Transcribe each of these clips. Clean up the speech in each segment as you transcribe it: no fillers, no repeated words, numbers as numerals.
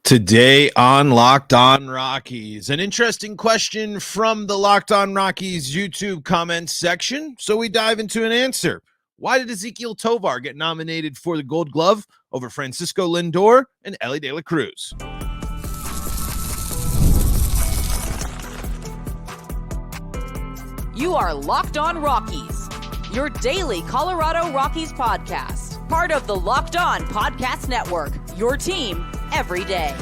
Today on Locked On Rockies, an interesting question from the Locked On Rockies YouTube comments section. So we dive into an answer. Why did Ezequiel Tovar get nominated for the Gold Glove over Francisco Lindor and Elly De La Cruz? You are Locked On Rockies, your daily Colorado Rockies podcast. Part of the Locked On Podcast Network, your team every day.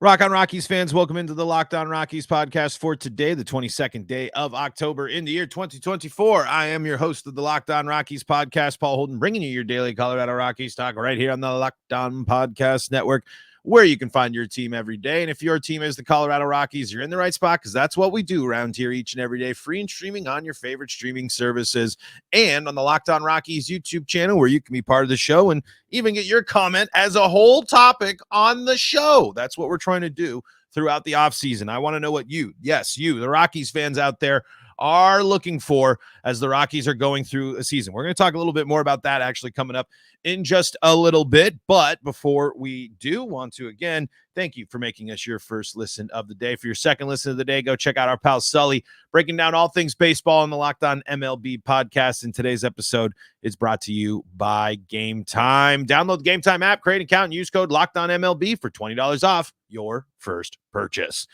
Rock on Rockies fans, welcome into the Locked On Rockies podcast for today, the 22nd day of October in the year 2024. I am your host of the Locked On Rockies podcast, Paul Holden, bringing you your daily Colorado Rockies talk right here on the Locked On Podcast Network, where you can find your team every day. And if your team is the Colorado Rockies, you're in the right spot, because that's what we do around here each and every day, free and streaming on your favorite streaming services and on the Locked On Rockies YouTube channel, where you can be part of the show and even get your comment as a whole topic on the show. That's what we're trying to do throughout the offseason. I want to know what you, the Rockies fans out there, are looking for as the Rockies are going through a season. We're going to talk a little bit more about that actually coming up in just a little bit. But before we do, want to again thank you for making us your first listen of the day. For your second listen of the day, go check out our pal Sully, breaking down all things baseball on the Locked On MLB podcast. And today's episode is brought to you by Gametime. Download the Gametime app, create an account, and use code Locked On MLB for $20 off your first purchase.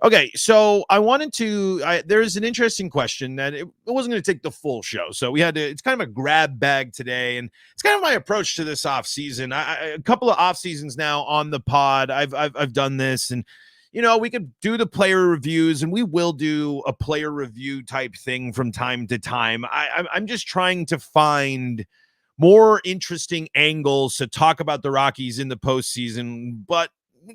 Okay, so I wanted to, there's an interesting question that it wasn't going to take the full show. So we had to, it's kind of a grab bag today. And it's kind of my approach to this off season. A couple of off seasons now on the pod, I've done this, and, you know, we could do the player reviews, and we will do a player review type thing from time to time. I'm just trying to find more interesting angles to talk about the Rockies in the postseason, but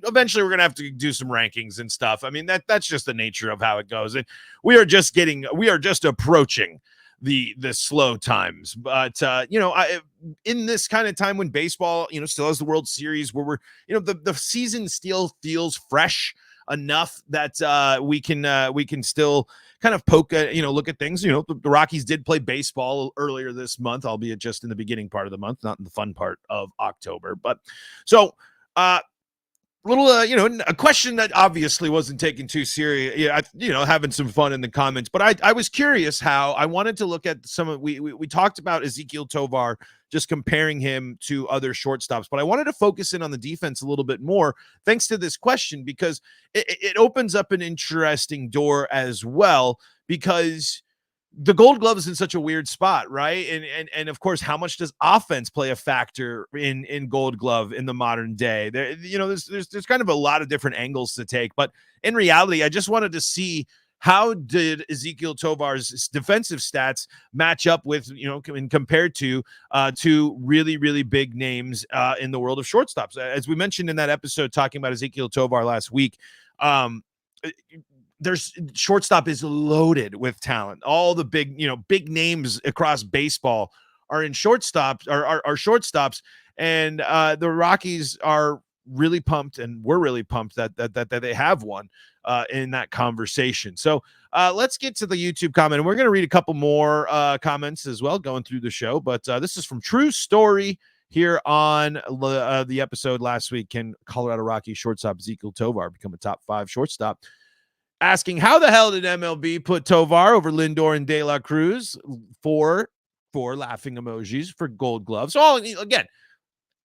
eventually we're going to have to do some rankings and stuff. I mean, that's just the nature of how it goes. And we are just approaching the slow times. But, in this kind of time when baseball, still has the World Series, where we're, the season still feels fresh enough that we can still kind of poke at, look at things. The Rockies did play baseball earlier this month, albeit just in the beginning part of the month, not in the fun part of October. But so, a question that obviously wasn't taken too serious, having some fun in the comments, but I was curious how I wanted to look at some of, we talked about Ezequiel Tovar, just comparing him to other shortstops, but I wanted to focus in on the defense a little bit more thanks to this question, because it opens up an interesting door as well, because the Gold Glove is in such a weird spot, right? And of course, how much does offense play a factor in Gold Glove in the modern day? There's kind of a lot of different angles to take, but in reality, I just wanted to see how did Ezequiel Tovar's defensive stats match up with, and compared to really, really big names in the world of shortstops. As we mentioned in that episode talking about Ezequiel Tovar last week, there's shortstop is loaded with talent. All the big names across baseball are in shortstops, are shortstops. And the Rockies are really pumped, and we're really pumped that they have one in that conversation. So let's get to the YouTube comment, and we're going to read a couple more comments as well going through the show. But this is from True Story here on the episode last week. Can Colorado Rockies shortstop Ezequiel Tovar become a top 5 shortstop? Asking how the hell did MLB put Tovar over Lindor and De La Cruz for laughing emojis for Gold Gloves. So again,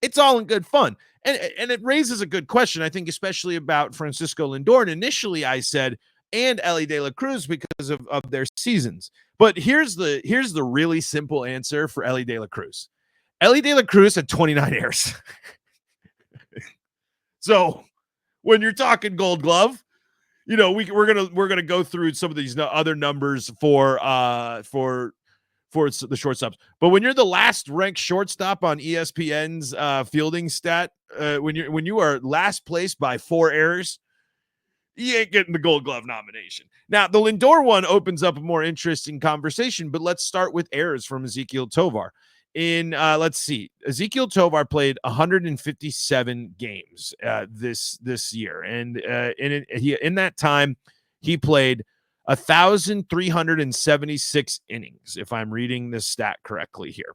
it's all in good fun. And it raises a good question, I think, especially about Francisco Lindor. And initially I said, and Elly De La Cruz, because of their seasons. But here's the really simple answer for Elly De La Cruz. Elly De La Cruz had 29 errors. So when you're talking Gold Glove, we're gonna go through some of these other numbers for the shortstops. But when you're the last ranked shortstop on ESPN's fielding stat, when you are last place by 4 errors, you ain't getting the Gold Glove nomination. Now, the Lindor one opens up a more interesting conversation, but let's start with errors from Ezequiel Tovar. Let's see, Ezequiel Tovar played 157 games this year, and in that time he played 1,376 innings, if I'm reading this stat correctly here.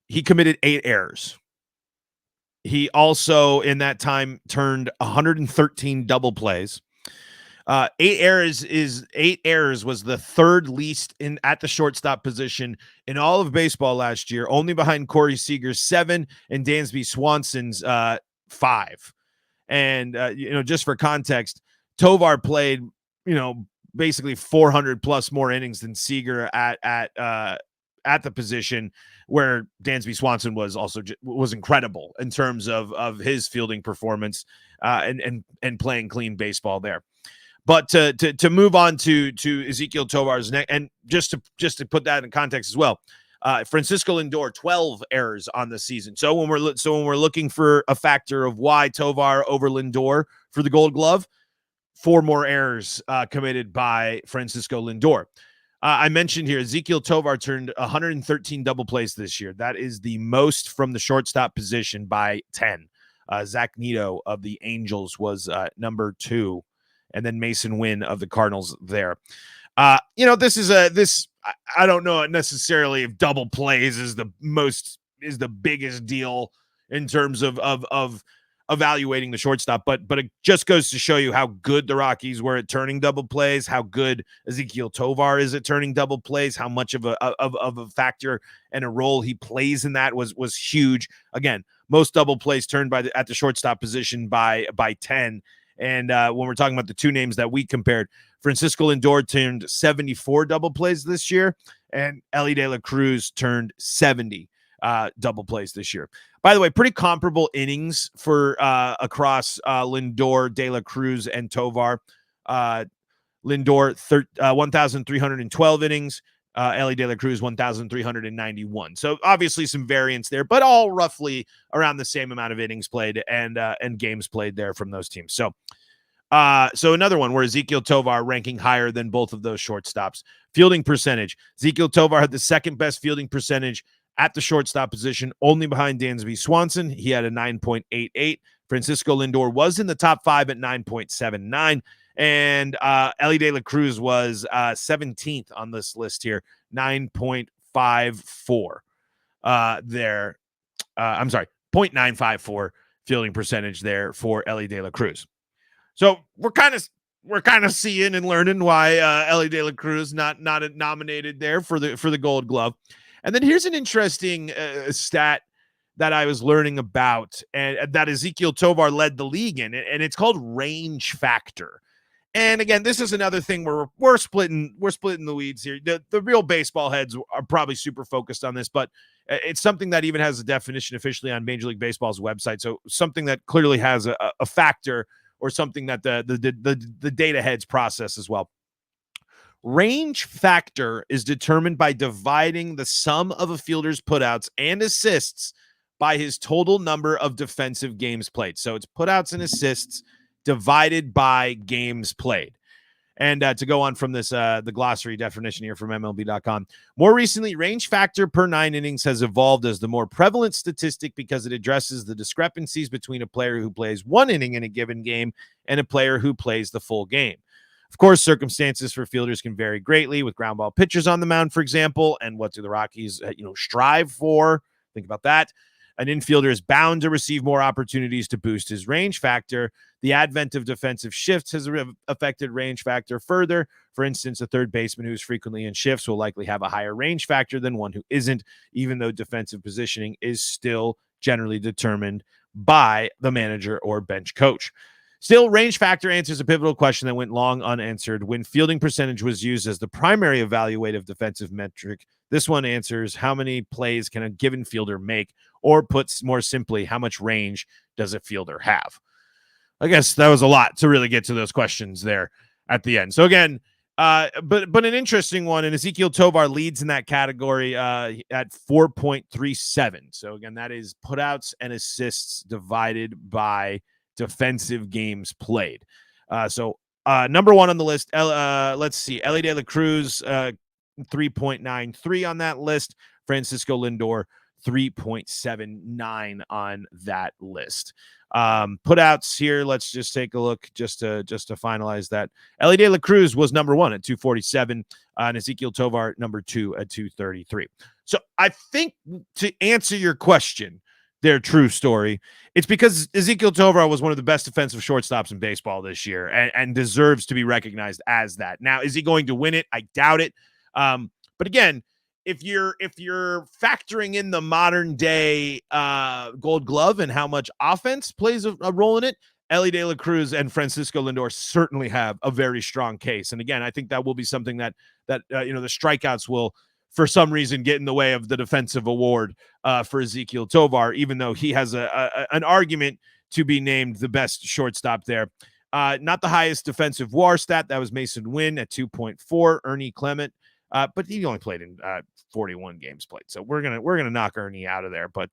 He committed 8 errors. He also, in that time, turned 113 double plays. 8 errors was the third least at the shortstop position in all of baseball last year, only behind Corey Seager's 7 and Dansby Swanson's 5. And just for context, Tovar played basically 400 plus more innings than Seager at the position, where Dansby Swanson was incredible in terms of his fielding performance and playing clean baseball there. But to move on to Ezequiel Tovar's neck, and just to put that in context as well, Francisco Lindor 12 errors on the season. So when we're looking for a factor of why Tovar over Lindor for the Gold Glove, 4 more errors committed by Francisco Lindor. I mentioned here Ezequiel Tovar turned 113 double plays this year. That is the most from the shortstop position by 10. Zach Neto of the Angels was number 2. And then Mason Wynn of the Cardinals there. This is I don't know necessarily if double plays is the biggest deal in terms of evaluating the shortstop, but it just goes to show you how good the Rockies were at turning double plays, how good Ezequiel Tovar is at turning double plays, how much of a factor and a role he plays in that was huge. Again, most double plays turned at the shortstop position by 10. And when we're talking about the 2 names that we compared, Francisco Lindor turned 74 double plays this year, and Elly De La Cruz turned 70 double plays this year. By the way, pretty comparable innings for across Lindor, De La Cruz, and Tovar. Lindor 1,312 innings. Elly De La Cruz 1,391. So obviously some variance there, but all roughly around the same amount of innings played and games played there from those teams. So another one where Ezequiel Tovar ranking higher than both of those shortstops. Fielding percentage. Ezequiel Tovar had the second best fielding percentage at the shortstop position, only behind Dansby Swanson. He had a 9.88. Francisco Lindor was in the top 5 at 9.79. And Elly De La Cruz was 17th on this list here, 9.54 there. I'm sorry, 0.954 fielding percentage there for Elly De La Cruz. So we're kind of seeing and learning why Elly De La Cruz not nominated there for the Gold Glove. And then here's an interesting stat that I was learning about, and that Ezequiel Tovar led the league in, and it's called range factor. And again, this is another thing where we're splitting the weeds here. The real baseball heads are probably super focused on this, but it's something that even has a definition officially on Major League Baseball's website. So something that clearly has a factor, or something that the data heads process as well. Range factor is determined by dividing the sum of a fielder's putouts and assists by his total number of defensive games played. So it's putouts and assists divided by games played. And to go on from this, the glossary definition here from MLB.com. More recently, range factor per 9 innings has evolved as the more prevalent statistic because it addresses the discrepancies between a player who plays 1 inning in a given game and a player who plays the full game. Of course, circumstances for fielders can vary greatly, with ground ball pitchers on the mound, for example. And what do the Rockies, strive for? Think about that. An infielder is bound to receive more opportunities to boost his range factor. The advent of defensive shifts has affected range factor further. For instance, a third baseman who's frequently in shifts will likely have a higher range factor than one who isn't, even though defensive positioning is still generally determined by the manager or bench coach. Still, range factor answers a pivotal question that went long unanswered. When fielding percentage was used as the primary evaluative defensive metric, this one answers how many plays can a given fielder make, or puts more simply, how much range does a fielder have? I guess that was a lot to really get to those questions there at the end. So again, but an interesting one, and Ezequiel Tovar leads in that category at 4.37. So again, that is putouts and assists divided by defensive games played. So number 1 on the list, let's see, Elly De La Cruz, 3.93 on that list. Francisco Lindor, 3.79 on that list. Putouts here, let's just take a look just to finalize that. Elly De La Cruz was number 1 at 247, and Ezequiel Tovar number 2 at 233. So I think, to answer your question, their true story. It's because Ezequiel Tovar was one of the best defensive shortstops in baseball this year and deserves to be recognized as that. Now, is he going to win it? I doubt it. But again, if you're factoring in the modern day Gold Glove and how much offense plays a role in it, Elly De La Cruz and Francisco Lindor certainly have a very strong case. And again, I think that will be something that the strikeouts will, for some reason, get in the way of the defensive award for Ezequiel Tovar, even though he has an argument to be named the best shortstop there. Not the highest defensive WAR stat. That was Mason Wynn at 2.4. Ernie Clement, but he only played in 41 games played. So we're gonna knock Ernie out of there. But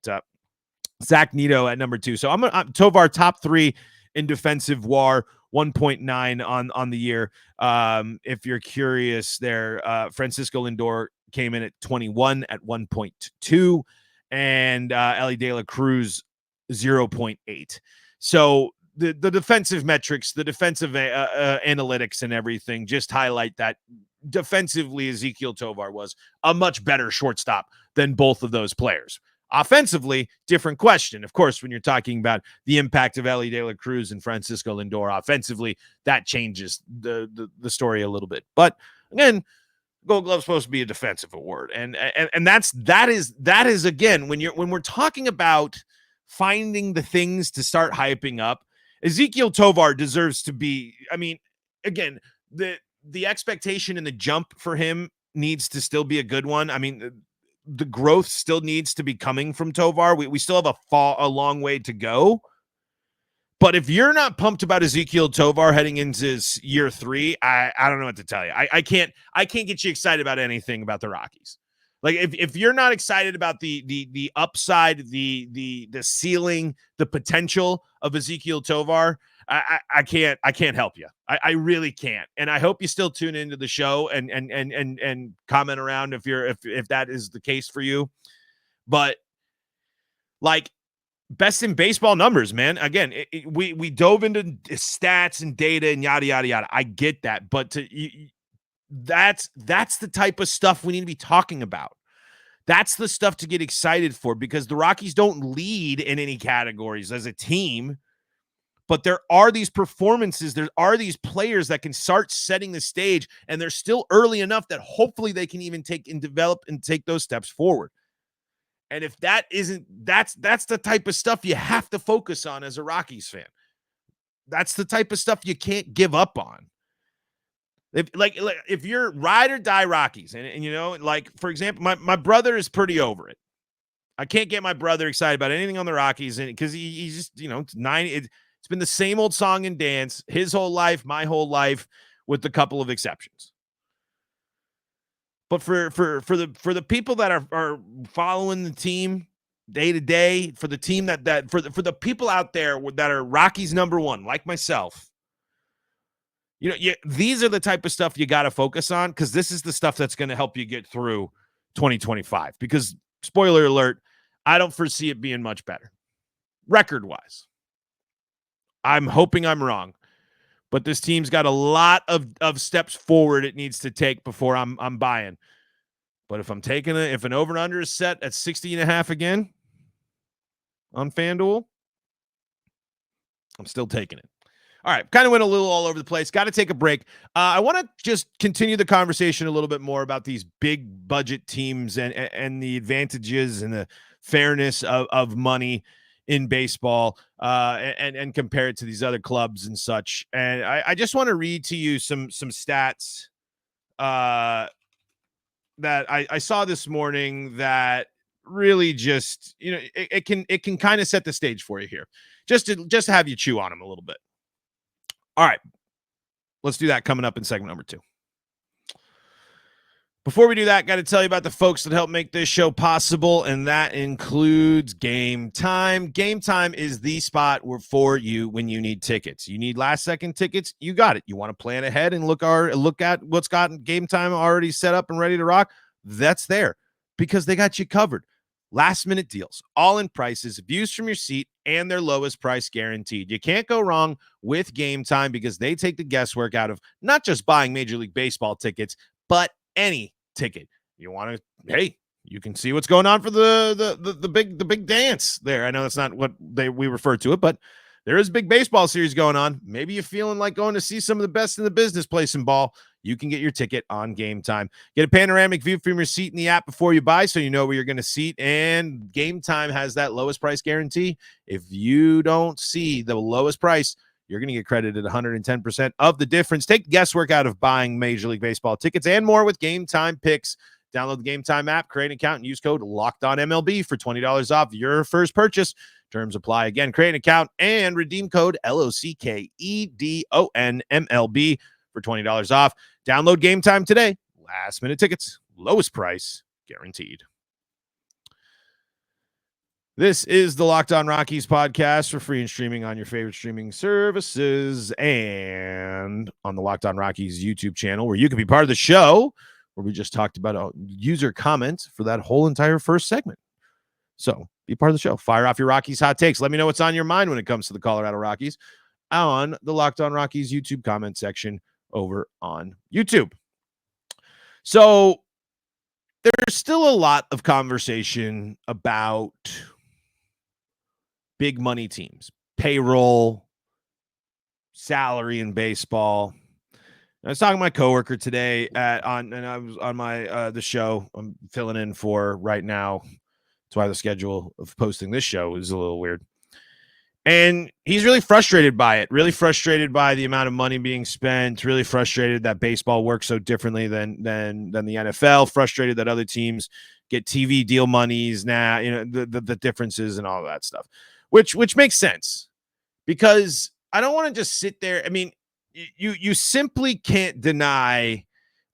Zach Neto at number 2. So I'm Tovar top 3 in defensive WAR, 1.9 on the year. If you're curious there, Francisco Lindor came in at 21 at 1.2, and Elly De La Cruz 0.8. So the defensive metrics, the defensive analytics and everything just highlight that defensively Ezequiel Tovar was a much better shortstop than both of those players. Offensively, different question. Of course, when you're talking about the impact of Elly De La Cruz and Francisco Lindor offensively, that changes the story a little bit. But again, Gold Glove's supposed to be a defensive award, and that is again when we're talking about finding the things to start hyping up, Ezequiel Tovar deserves to be. I mean, again, the expectation and the jump for him needs to still be a good one. I mean, the growth still needs to be coming from Tovar. We still have a long way to go. But if you're not pumped about Ezequiel Tovar heading into year 3, I don't know what to tell you. I can't get you excited about anything about the Rockies. Like if you're not excited about the upside, the ceiling, the potential of Ezequiel Tovar, I can't help you. I really can't. And I hope you still tune into the show and comment around if that is the case for you. But like, best in baseball numbers, man. Again, we dove into stats and data and yada yada yada. I get that, but that's the type of stuff we need to be talking about. That's the stuff to get excited for, because the Rockies don't lead in any categories as a team, but there are these performances, there are these players that can start setting the stage, and they're still early enough that hopefully they can even take and develop and take those steps forward. And if that isn't, that's the type of stuff you have to focus on as a Rockies fan. That's the type of stuff you can't give up on. If you're ride or die Rockies, and you know, like, for example, my brother is pretty over it. I can't get my brother excited about anything on the Rockies, and because he's just, you know, it's been the same old song and dance his whole life, my whole life, with a couple of exceptions. But for the people that are following the team day to day, for the team for the people out there that are Rockies number 1, like myself, you know, these are the type of stuff you got to focus on, because this is the stuff that's going to help you get through 2025. Because, spoiler alert, I don't foresee it being much better record wise. I'm hoping I'm wrong. But this team's got a lot of steps forward it needs to take before I'm buying. But if I'm taking if an over and under is set at 60.5 again on FanDuel, I'm still taking it. All right, kind of went a little all over the place. Got to take a break. I want to just continue the conversation a little bit more about these big budget teams and the advantages and the fairness of money in baseball, and compare it to these other clubs and such. And I just want to read to you some stats that I saw this morning that really just, you know, it can kind of set the stage for you here, just to have you chew on them a little bit. All right, let's do that coming up in segment number 2. Before we do that, got to tell you about the folks that help make this show possible, and that includes Gametime. Gametime is the spot for you when you need tickets. You need last-second tickets, you got it. You want to plan ahead and look at what's got Gametime already set up and ready to rock? That's there, because they got you covered. Last-minute deals, all-in prices, views from your seat, and their lowest price guaranteed. You can't go wrong with Gametime, because they take the guesswork out of not just buying Major League Baseball tickets, but any ticket. You want to, hey, you can see what's going on for the big dance there. I know that's not what we refer to it, but there is a big baseball series going on. Maybe you're feeling like going to see some of the best in the business play some ball. You can get your ticket on Gametime. Get a panoramic view from your seat in the app before you buy, so you know where you're going to seat. And Gametime has that lowest price guarantee. If you don't see the lowest price, you're going to get credited 110% of the difference. Take the guesswork out of buying Major League Baseball tickets and more with Gametime Picks. Download the Gametime app, create an account, and use code LOCKEDONMLB for $20 off your first purchase. Terms apply. Again, create an account and redeem code LOCKEDONMLB for $20 off. Download Gametime today. Last minute tickets, lowest price guaranteed. This is the Locked On Rockies podcast for free and streaming on your favorite streaming services and on the Locked On Rockies YouTube channel, where you can be part of the show, where we just talked about a user comment for that whole entire first segment. So be part of the show. Fire off your Rockies hot takes. Let me know what's on your mind when it comes to the Colorado Rockies on the Locked On Rockies YouTube comment section over on YouTube. So there's still a lot of conversation about big money teams, payroll, salary in baseball. I was talking to my coworker today and I was on my the show I'm filling in for right now. That's why the schedule of posting this show is a little weird. And he's really frustrated by it, really frustrated by the amount of money being spent, really frustrated that baseball works so differently than the NFL, frustrated that other teams get TV deal monies now, the differences and all that stuff. Which makes sense, because I don't want to just sit there. I mean, you simply can't deny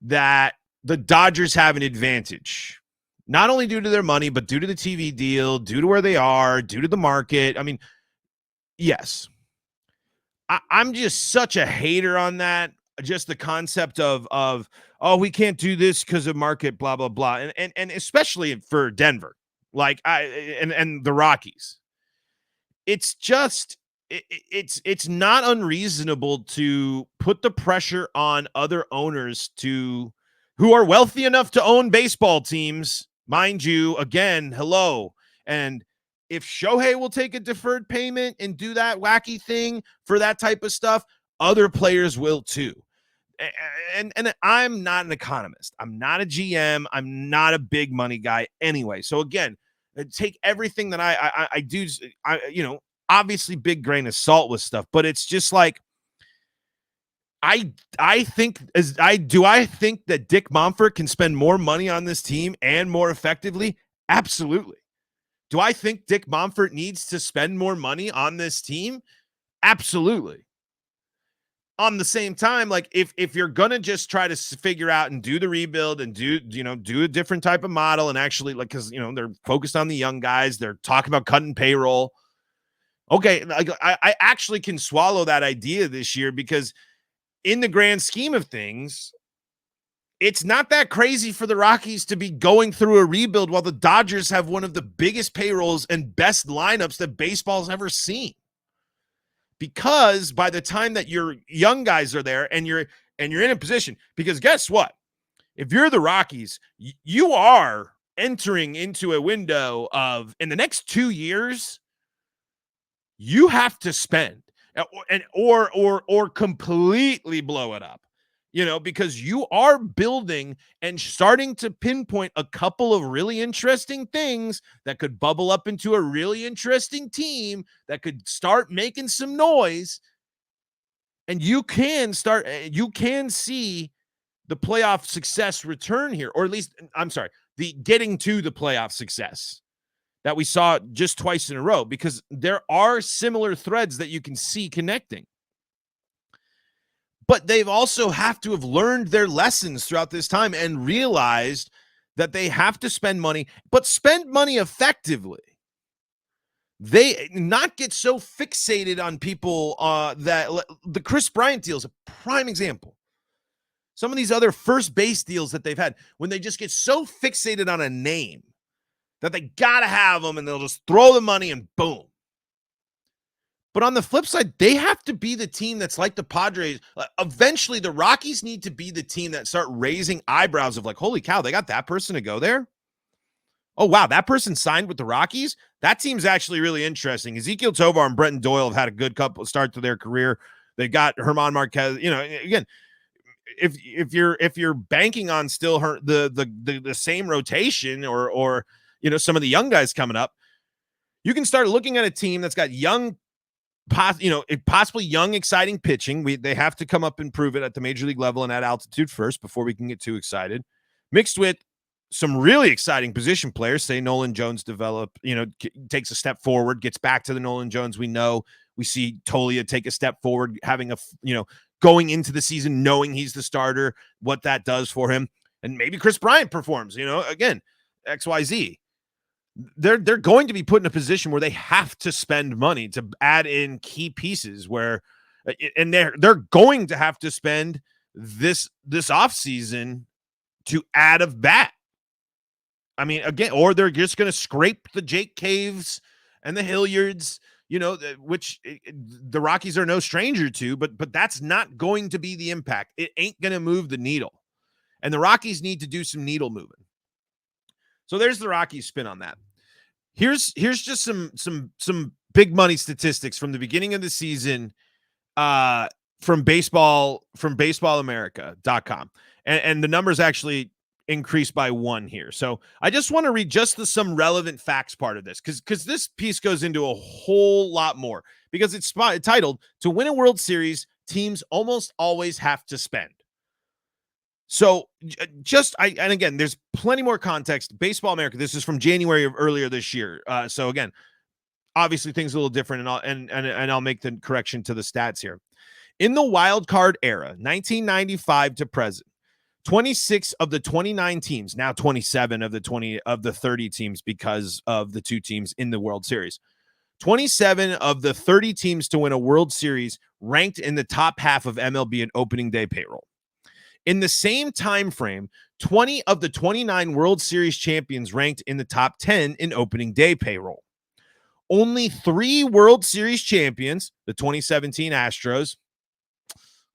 that the Dodgers have an advantage, not only due to their money, but due to the TV deal, due to where they are, due to the market. I mean, yes, I'm just such a hater on that. Just the concept of oh, we can't do this because of market, blah, blah, blah. And especially for Denver, and the Rockies. It's just it's not unreasonable to put the pressure on other owners who are wealthy enough to own baseball teams, mind you. Again, hello. And if Shohei will take a deferred payment and do that wacky thing for that type of stuff, other players will too. And I'm not an economist. I'm not a GM. I'm not a big money guy anyway. So again, take everything that I do, obviously big grain of salt with stuff, but it's just like, I think that Dick Monfort can spend more money on this team and more effectively? Absolutely. Do I think Dick Monfort needs to spend more money on this team? Absolutely. On the same time, like if you're gonna just try to figure out and do the rebuild and do a different type of model and actually, like, because they're focused on the young guys, they're talking about cutting payroll. Okay, like I actually can swallow that idea this year, because in the grand scheme of things, it's not that crazy for the Rockies to be going through a rebuild while the Dodgers have one of the biggest payrolls and best lineups that baseball's ever seen. Because by the time that your young guys are there and you're in a position, because guess what? If you're the Rockies, you are entering into a window of, in the next 2 years, you have to spend or completely blow it up, because you are building and starting to pinpoint a couple of really interesting things that could bubble up into a really interesting team that could start making some noise. And you can see the playoff success return here, or at least, I'm sorry, the getting to the playoff success that we saw just twice in a row, because there are similar threads that you can see connecting. But they've also have to have learned their lessons throughout this time and realized that they have to spend money, but spend money effectively. They not get so fixated on people that the Chris Bryant deal is a prime example. Some of these other first base deals that they've had, when they just get so fixated on a name that they got to have them and they'll just throw the money and boom. But on the flip side, they have to be the team that's like the Padres. Eventually, the Rockies need to be the team that start raising eyebrows of like, holy cow, they got that person to go there? Oh, wow, that person signed with the Rockies? That team's actually really interesting. Ezequiel Tovar and Brenton Doyle have had a good couple start to their career. They got Herman Marquez. Again, if you're banking on still the same rotation or some of the young guys coming up, you can start looking at a team that's got young, possibly young, exciting pitching. They have to come up and prove it at the major league level and at altitude first before we can get too excited. Mixed with some really exciting position players. Say Nolan Jones takes a step forward, gets back to the Nolan Jones we know. We see Tolia take a step forward, having going into the season knowing he's the starter, what that does for him. And maybe Chris Bryant performs, again, XYZ. They're going to be put in a position where they have to spend money to add in key pieces and they're going to have to spend this offseason to add a bat. I mean, again, or they're just going to scrape the Jake Caves and the Hilliards, which the Rockies are no stranger to, but that's not going to be the impact. It ain't going to move the needle. And the Rockies need to do some needle moving. So there's the Rockies spin on that. Here's just some big money statistics from the beginning of the season from baseballamerica.com. And the numbers actually increased by 1 here. So I just want to read just some relevant facts part of this because this piece goes into a whole lot more because it's titled "To Win a World Series, Teams Almost Always Have to Spend." So and again, there's plenty more context. Baseball America, this is from January of earlier this year. So again, obviously things are a little different, and I'll make the correction to the stats here. In the wild card era, 1995 to present, 26 of the 29 teams, now 27 of the 30 teams because of the 2 teams in the World Series. 27 of the 30 teams to win a World Series ranked in the top half of MLB in opening day payroll. In the same time frame, 20 of the 29 World Series champions ranked in the top 10 in opening day payroll. Only 3 World Series champions, the 2017 Astros,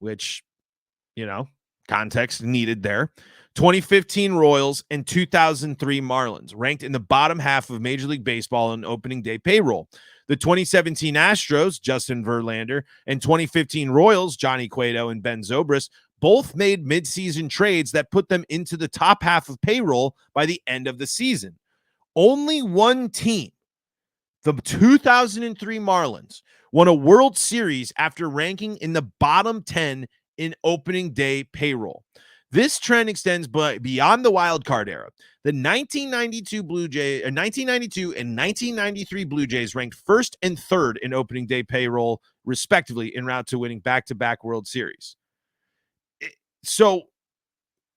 which, context needed there, 2015 Royals, and 2003 Marlins, ranked in the bottom half of Major League Baseball in opening day payroll. The 2017 Astros, Justin Verlander, and 2015 Royals, Johnny Cueto and Ben Zobrist, both made midseason trades that put them into the top half of payroll by the end of the season. Only one team, the 2003 Marlins, won a World Series after ranking in the bottom 10 in opening day payroll. This trend extends beyond the wild card era. The 1992 and 1993 Blue Jays ranked first and third in opening day payroll, respectively, en route to winning back-to-back World Series. So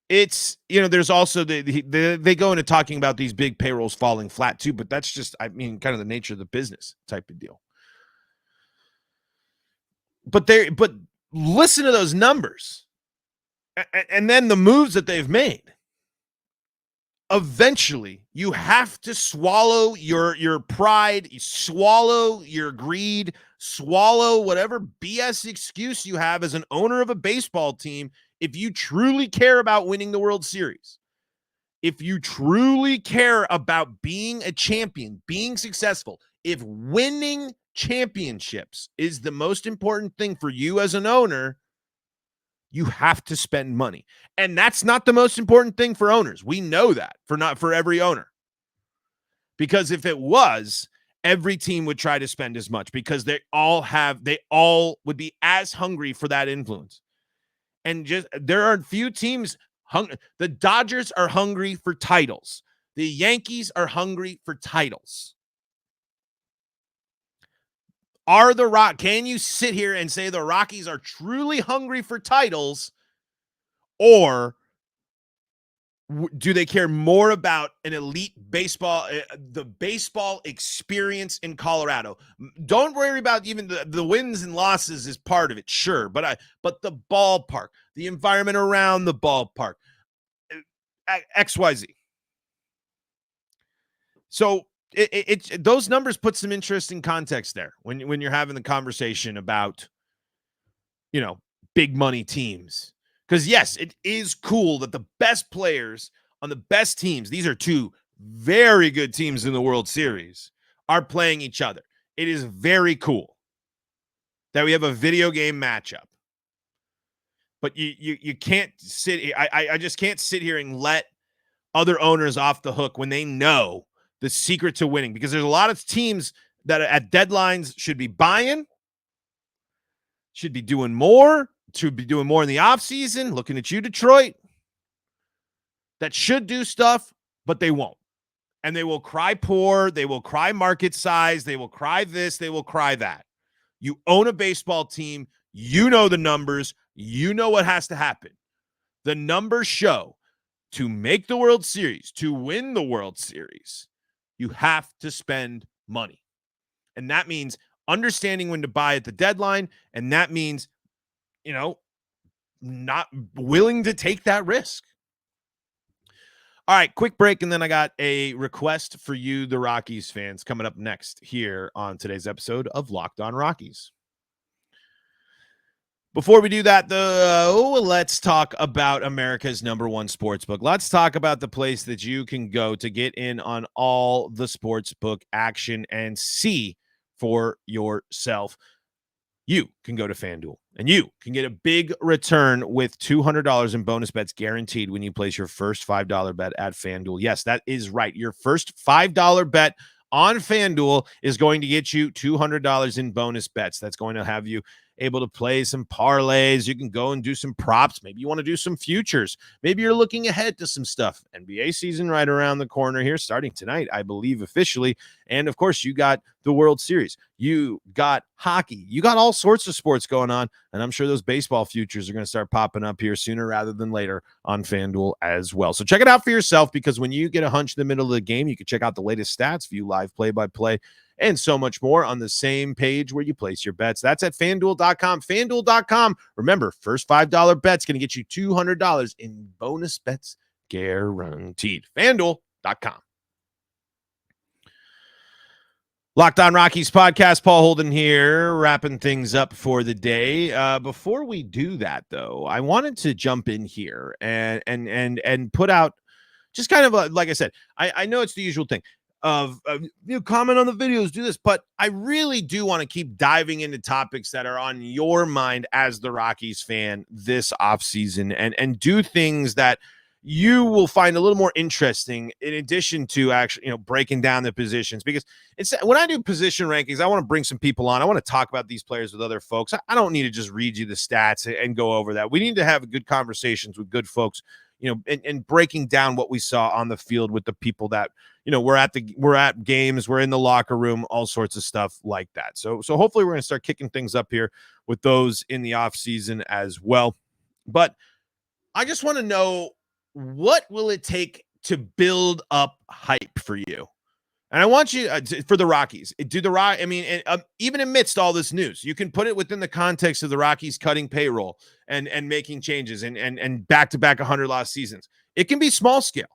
it's, there's also they go into talking about these big payrolls falling flat too, but that's just, kind of the nature of the business type of deal. But listen to those numbers and then the moves that they've made. Eventually, you have to swallow your pride, swallow your greed, swallow whatever BS excuse you have as an owner of a baseball team if you truly care about winning the World Series. If you truly care about being a champion, being successful, if winning championships is the most important thing for you as an owner, you have to spend money. And that's not the most important thing for owners. We know that not for every owner. Because if it was, every team would try to spend as much because they all would be as hungry for that influence. And there are a few teams the Dodgers are hungry for titles. The Yankees are hungry for titles. Can you sit here and say the Rockies are truly hungry for titles, or do they care more about an elite baseball, the baseball experience in Colorado? Don't worry about even the wins and losses is part of it, sure, but the ballpark, the environment around the ballpark, XYZ. So those numbers put some interesting context there when you're having the conversation about, big money teams. Because yes, it is cool that the best players on the best teams, these are 2 very good teams in the World Series are playing each other. It is very cool that we have a video game matchup. But you can't sit. I just can't sit here and let other owners off the hook when they know the secret to winning, because there's a lot of teams that at deadlines should be buying, should be doing more, should be doing more in the offseason. Looking at you, Detroit, that should do stuff, but they won't. And they will cry poor. They will cry market size. They will cry this. They will cry that. You own a baseball team. You know the numbers. You know what has to happen. The numbers show to make the World Series, to win the World Series, you have to spend money. And that means understanding when to buy at the deadline. And that means, not willing to take that risk. All right, quick break, and then I got a request for you, the Rockies fans, coming up next here on today's episode of Locked On Rockies. Before we do that, though, let's talk about America's #1 sportsbook. Let's talk about the place that you can go to get in on all the sportsbook action and see for yourself. You can go to FanDuel, and you can get a big return with $200 in bonus bets guaranteed when you place your first $5 bet at FanDuel. Yes, that is right. Your first $5 bet on FanDuel is going to get you $200 in bonus bets. That's going to have you able to play some parlays. You can go and do some props. Maybe you want to do some futures. Maybe you're looking ahead to some stuff. NBA season right around the corner here, starting tonight, I believe, officially. And of course, you got the World Series. You got hockey. You got all sorts of sports going on. And I'm sure those baseball futures are going to start popping up here sooner rather than later on FanDuel as well. So check it out for yourself, because when you get a hunch in the middle of the game, you can check out the latest stats, view live play-by-play, and so much more on the same page where you place your bets. That's at FanDuel.com. FanDuel.com. Remember, first $5 bet's going to get you $200 in bonus bets guaranteed. FanDuel.com. Locked On Rockies podcast, Paul Holden here, wrapping things up for the day. Before we do that, though, I wanted to jump in here and put out just kind of like I said, I know it's the usual thing of comment on the videos, do this, but I really do want to keep diving into topics that are on your mind as the Rockies fan this offseason, and do things that you will find a little more interesting in addition to actually, breaking down the positions. Because it's when I do position rankings, I want to bring some people on. I want to talk about these players with other folks. I don't need to just read you the stats and go over that. We need to have good conversations with good folks, and breaking down what we saw on the field with the people that, we're at games, we're in the locker room, all sorts of stuff like that. So hopefully we're going to start kicking things up here with those in the off season as well. But I just want to know, what will it take to build up hype for you? And I want you for the Rockies. Even amidst all this news, you can put it within the context of the Rockies cutting payroll and making changes and back-to-back 100-loss seasons. It can be small scale.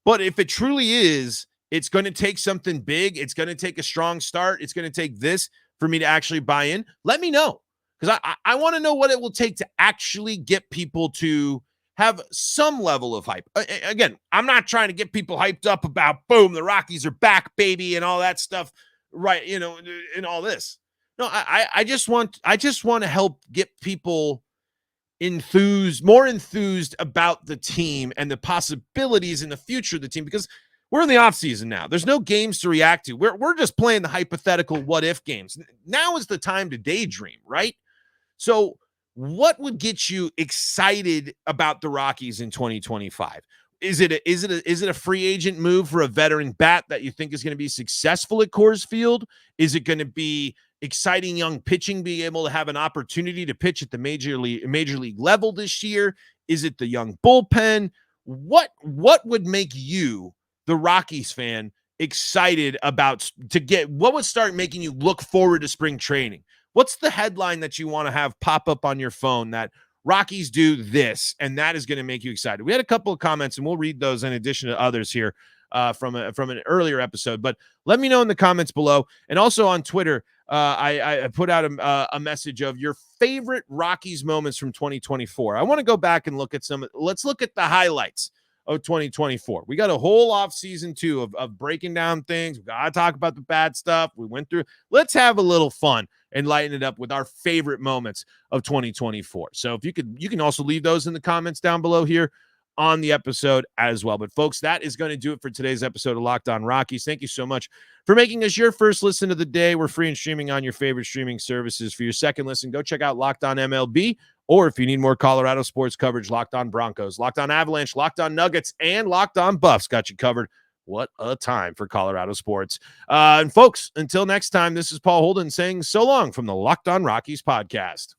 But if it truly is, it's going to take something big. It's going to take a strong start. It's going to take this for me to actually buy in. Let me know, because I want to know what it will take to actually get people to have some level of hype. Again, I'm not trying to get people hyped up about, boom, the Rockies are back, baby, and all that stuff, right? And all this. No, I just want to help get people more enthused about the team and the possibilities in the future of the team, because we're in the offseason now. There's no games to react to. We're just playing the hypothetical what-if games. Now is the time to daydream, right? So what would get you excited about the Rockies in 2025? Is it a free agent move for a veteran bat that you think is going to be successful at Coors Field? Is it going to be exciting young pitching, being able to have an opportunity to pitch at the major league level this year? Is it the young bullpen? What would make you, the Rockies fan, excited what would start making you look forward to spring training? What's the headline that you want to have pop up on your phone that Rockies do this, and that is going to make you excited? We had a couple of comments, and we'll read those in addition to others here from an earlier episode. But let me know in the comments below. And also on Twitter, I put out a message of your favorite Rockies moments from 2024. I want to go back and look at some. Let's look at the highlights of 2024. We got a whole off season too of breaking down things. We got to talk about the bad stuff we went through. Let's have a little fun and lighten it up with our favorite moments of 2024. So if you can also leave those in the comments down below here on the episode as well. But folks, that is going to do it for today's episode of Locked On Rockies. Thank you so much for making us your first listen of the day. We're free and streaming on your favorite streaming services. For your second listen, go check out Locked On MLB, or if you need more Colorado sports coverage, Locked On Broncos, Locked On Avalanche, Locked On Nuggets, and Locked On Buffs got you covered. What a time for Colorado sports. And folks, until next time, this is Paul Holden saying so long from the Locked On Rockies podcast.